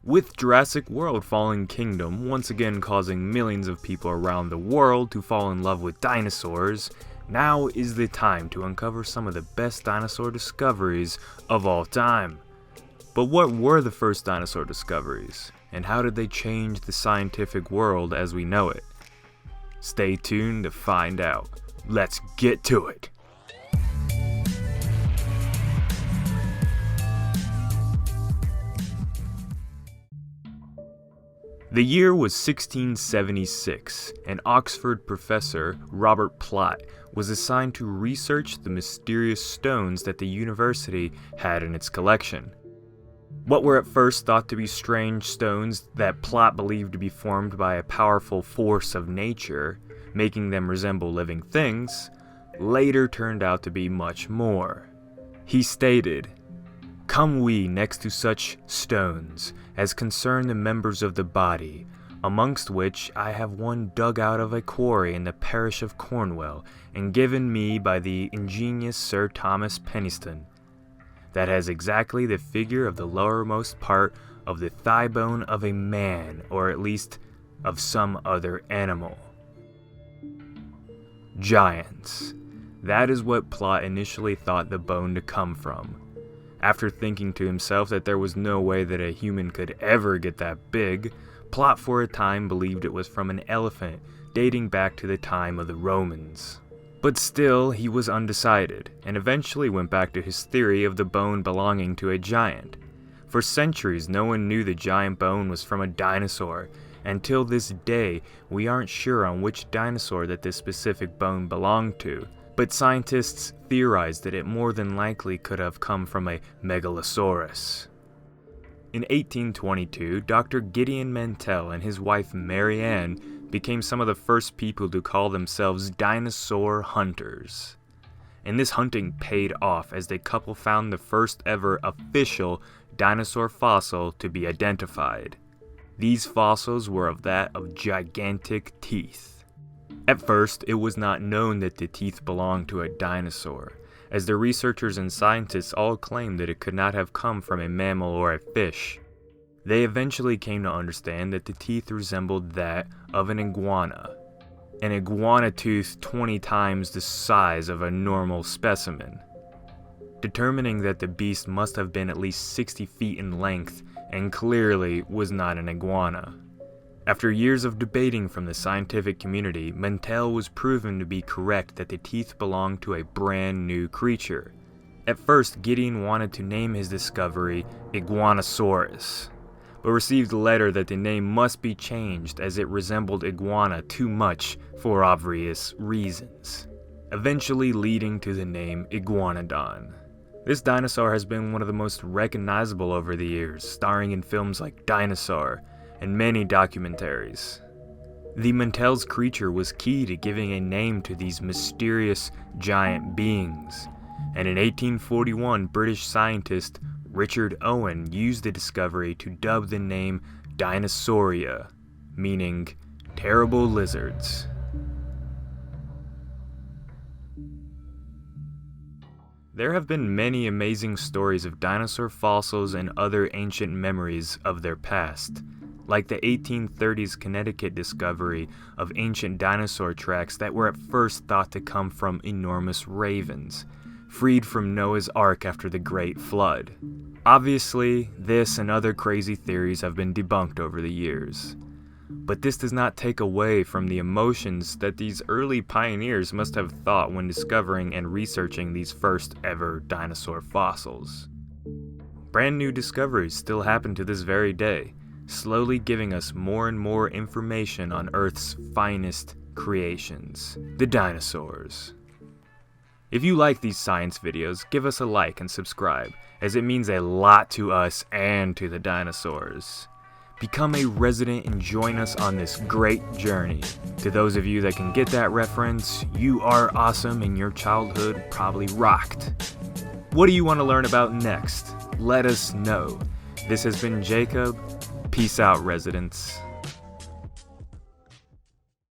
With Jurassic World Fallen Kingdom once again causing millions of people around the world to fall in love with dinosaurs, now is the time to uncover some of the best dinosaur discoveries of all time. But what were the first dinosaur discoveries, and how did they change the scientific world as we know it? Stay tuned to find out. Let's get to it! The year was 1676, and Oxford professor Robert Plot was assigned to research the mysterious stones that the university had in its collection. What were at first thought to be strange stones that Plot believed to be formed by a powerful force of nature, making them resemble living things, later turned out to be much more. He stated, "Come we next to such stones as concern the members of the body, amongst which I have one dug out of a quarry in the parish of Cornwall, and given me by the ingenious Sir Thomas Penniston, that has exactly the figure of the lowermost part of the thigh bone of a man, or at least of some other animal." Giants. That is what Plot initially thought the bone to come from. After thinking to himself that there was no way that a human could ever get that big, Plot for a time believed it was from an elephant dating back to the time of the Romans. But still, he was undecided, and eventually went back to his theory of the bone belonging to a giant. For centuries, no one knew the giant bone was from a dinosaur. Until this day, we aren't sure on which dinosaur that this specific bone belonged to. But scientists theorized that it more than likely could have come from a megalosaurus. In 1822, Dr. Gideon Mantell and his wife Mary Ann became some of the first people to call themselves dinosaur hunters. And this hunting paid off as the couple found the first ever official dinosaur fossil to be identified. These fossils were of that of gigantic teeth. At first, it was not known that the teeth belonged to a dinosaur, as the researchers and scientists all claimed that it could not have come from a mammal or a fish. They eventually came to understand that the teeth resembled that of an iguana tooth 20 times the size of a normal specimen, determining that the beast must have been at least 60 feet in length and clearly was not an iguana. After years of debating from the scientific community, Mantell was proven to be correct that the teeth belonged to a brand new creature. At first, Gideon wanted to name his discovery Iguanosaurus, but received a letter that the name must be changed as it resembled iguana too much for obvious reasons, eventually leading to the name Iguanodon. This dinosaur has been one of the most recognizable over the years, starring in films like Dinosaur and many documentaries. The Mantell's creature was key to giving a name to these mysterious giant beings, and in 1841, British scientist Richard Owen used the discovery to dub the name Dinosauria, meaning terrible lizards. There have been many amazing stories of dinosaur fossils and other ancient memories of their past, like the 1830s Connecticut discovery of ancient dinosaur tracks that were at first thought to come from enormous ravens, freed from Noah's Ark after the Great Flood. Obviously, this and other crazy theories have been debunked over the years. But this does not take away from the emotions that these early pioneers must have thought when discovering and researching these first ever dinosaur fossils. Brand new discoveries still happen to this very day, slowly giving us more and more information on Earth's finest creations, the dinosaurs. If you like these science videos, give us a like and subscribe, as it means a lot to us and to the dinosaurs. Become a resident and join us on this great journey. To those of you that can get that reference, you are awesome and your childhood probably rocked. What do you want to learn about next? Let us know. This has been Jacob. Peace out, residents.